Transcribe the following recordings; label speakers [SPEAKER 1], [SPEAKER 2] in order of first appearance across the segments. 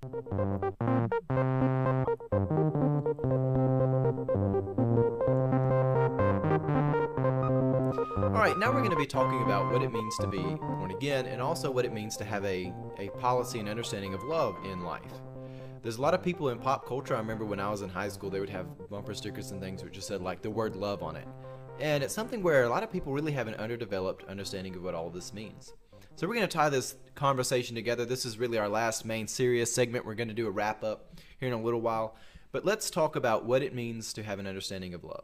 [SPEAKER 1] All right, now we're going to be talking about what it means to be born again and also what it means to have a policy and understanding of love in life. There's a lot of people in pop culture. I remember when I was in high school, they would have bumper stickers and things which just said like the word love on it. And it's something where a lot of people really have an underdeveloped understanding of what all this means. So we're going to tie this conversation together. This is really our last main serious segment. We're going to do a wrap up here in a little while. But let's talk about what it means to have an understanding of love.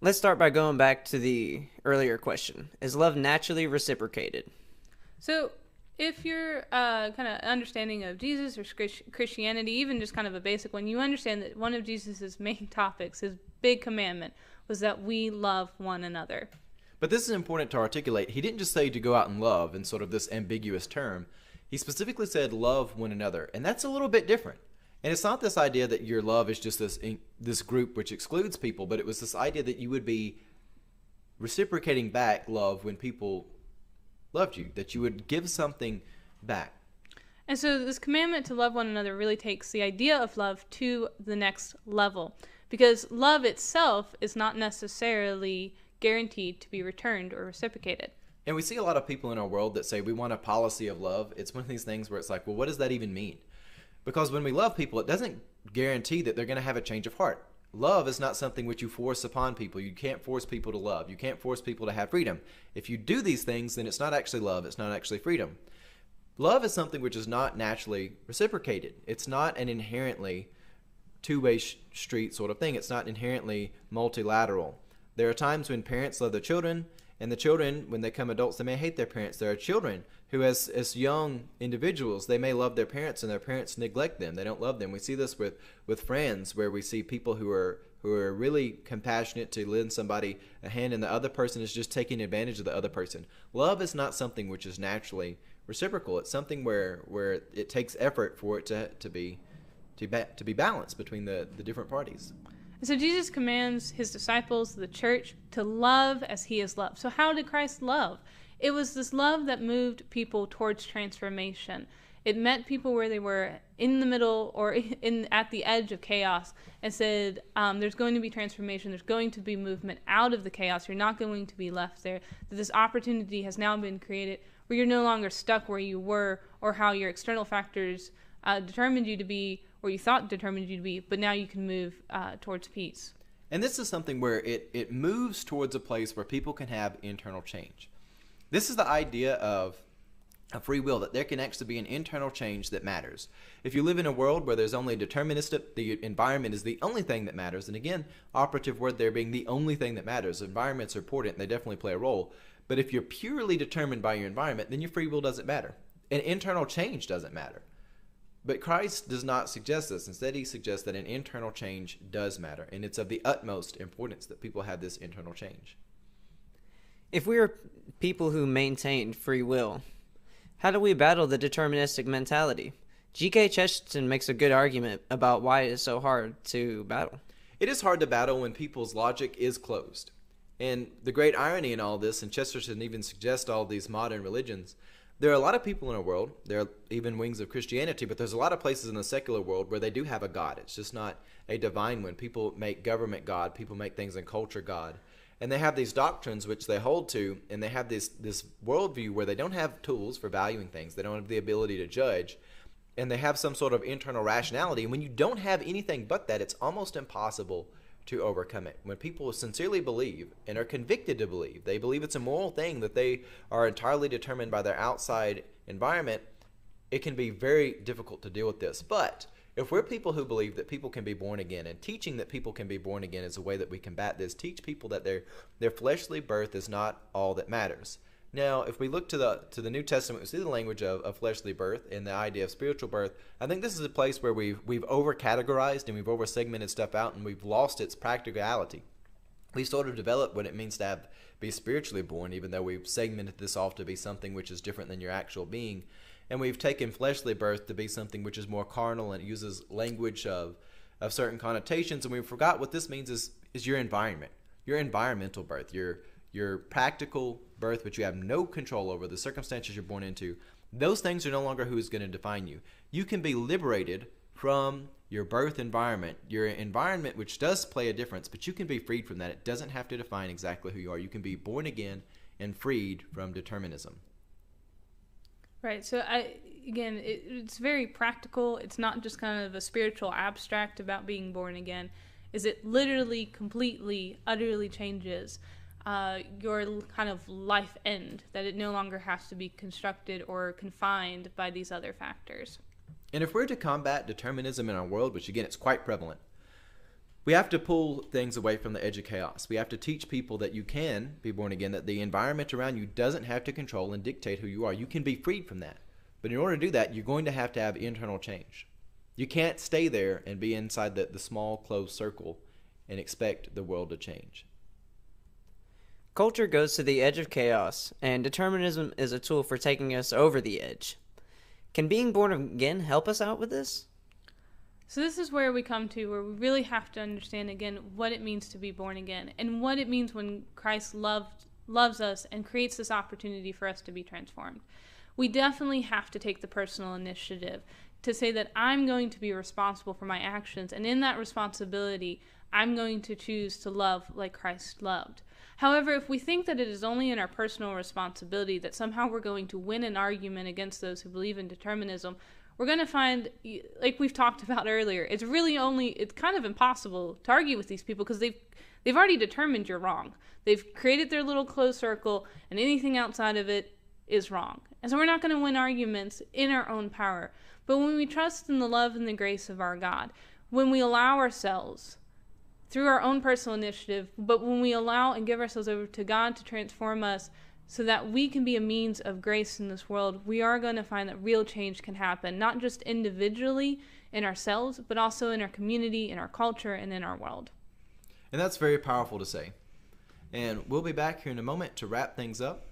[SPEAKER 2] Let's start by going back to the earlier question. Is love naturally reciprocated?
[SPEAKER 3] So if you're kind of understanding of Jesus or Christianity, even just kind of a basic one, you understand that one of Jesus's main topics, his big commandment, was that we love one another.
[SPEAKER 1] But this is important to articulate. He didn't just say to go out and love in sort of this ambiguous term. He specifically said love one another. And that's a little bit different. And it's not this idea that your love is just this group which excludes people, but it was this idea that you would be reciprocating back love when people loved you, that you would give something back.
[SPEAKER 3] And so this commandment to love one another really takes the idea of love to the next level, because love itself is not necessarily guaranteed to be returned or reciprocated.
[SPEAKER 1] And we see a lot of people in our world that say we want a policy of love. It's one of these things where it's like, well, what does that even mean? Because when we love people, it doesn't guarantee that they're going to have a change of heart. Love is not something which you force upon people. You can't force people to love. You can't force people to have freedom. If you do these things, then it's not actually love. It's not actually freedom. Love is something which is not naturally reciprocated. It's not an inherently two-way street sort of thing. It's not inherently multilateral. There are times when parents love their children, and the children, when they become adults, they may hate their parents. There are children who, as young individuals, they may love their parents, and their parents neglect them. They don't love them. We see this with friends, where we see people who are really compassionate to lend somebody a hand, and the other person is just taking advantage of the other person. Love is not something which is naturally reciprocal. It's something where it takes effort for it to be balanced between the different parties.
[SPEAKER 3] So Jesus commands his disciples, the church, to love as he is loved. So how did Christ love? It was this love that moved people towards transformation. It met people where they were in the middle or at the edge of chaos and said, there's going to be transformation. There's going to be movement out of the chaos. You're not going to be left there. That this opportunity has now been created where you're no longer stuck where you were or how your external factors determined you to be, or you thought determined you to be, but now you can move towards peace.
[SPEAKER 1] And this is something where it moves towards a place where people can have internal change. This is the idea of a free will, that there can actually be an internal change that matters. If you live in a world where there's only deterministic, the environment is the only thing that matters, and again, operative word there being the only thing that matters. Environments are important, and they definitely play a role. But if you're purely determined by your environment, then your free will doesn't matter. And internal change doesn't matter. But Christ does not suggest this. Instead, he suggests that an internal change does matter, and it's of the utmost importance that people have this internal change.
[SPEAKER 2] If we are people who maintain free will, how do we battle the deterministic mentality? G.K. Chesterton makes a good argument about why it is so hard to battle.
[SPEAKER 1] It is hard to battle when people's logic is closed. And the great irony in all this, and Chesterton even suggests all these modern religions, there are a lot of people in our world, there are even wings of Christianity, but there's a lot of places in the secular world where they do have a God. It's just not a divine one. People make government God, people make things in culture God. And they have these doctrines which they hold to, and they have this worldview where they don't have tools for valuing things. They don't have the ability to judge, and they have some sort of internal rationality. And when you don't have anything but that, it's almost impossible to overcome it. When people sincerely believe and are convicted to believe, they believe it's a moral thing that they are entirely determined by their outside environment, it can be very difficult to deal with this. But if we're people who believe that people can be born again, and teaching that people can be born again is a way that we combat this, teach people that their fleshly birth is not all that matters. Now, if we look to the New Testament, we see the language of fleshly birth and the idea of spiritual birth. I think this is a place where we've over-categorized and we've over-segmented stuff out, and we've lost its practicality. We sort of developed what it means to be spiritually born, even though we've segmented this off to be something which is different than your actual being. And we've taken fleshly birth to be something which is more carnal, and it uses language of certain connotations, and we forgot what this means is your environment, your environmental birth, your practical birth, which you have no control over, the circumstances you're born into. those things are no longer who is going to define you. You can be liberated from your birth environment, your environment, which does play a difference, but you can be freed from that. It doesn't have to define exactly who you are. You can be born again and freed from determinism.
[SPEAKER 3] Right. So it's very practical. It's not just kind of a spiritual abstract about being born again. Is it literally, completely, utterly changes your kind of life end, that it no longer has to be constructed or confined by these other factors.
[SPEAKER 1] And if we're to combat determinism in our world, which again, it's quite prevalent, we have to pull things away from the edge of chaos. We have to teach people that you can be born again, that the environment around you doesn't have to control and dictate who you are. You can be freed from that. But in order to do that, you're going to have internal change. You can't stay there and be inside the small, closed circle and expect the world to change.
[SPEAKER 2] Culture goes to the edge of chaos, and determinism is a tool for taking us over the edge. Can being born again help us out with this?
[SPEAKER 3] So this is where we come to where we really have to understand again what it means to be born again and what it means when Christ loves us and creates this opportunity for us to be transformed. We definitely have to take the personal initiative to say that I'm going to be responsible for my actions, and in that responsibility, I'm going to choose to love like Christ loved. However, if we think that it is only in our personal responsibility that somehow we're going to win an argument against those who believe in determinism, we're going to find, like we've talked about earlier, it's kind of impossible to argue with these people because they've already determined you're wrong. They've created their little closed circle, and anything outside of it is wrong. And so we're not going to win arguments in our own power. But when we trust in the love and the grace of our God, when we allow ourselves through our own personal initiative, but when we allow and give ourselves over to God to transform us so that we can be a means of grace in this world, we are going to find that real change can happen, not just individually in ourselves, but also in our community, in our culture, and in our world.
[SPEAKER 1] And that's very powerful to say. And we'll be back here in a moment to wrap things up.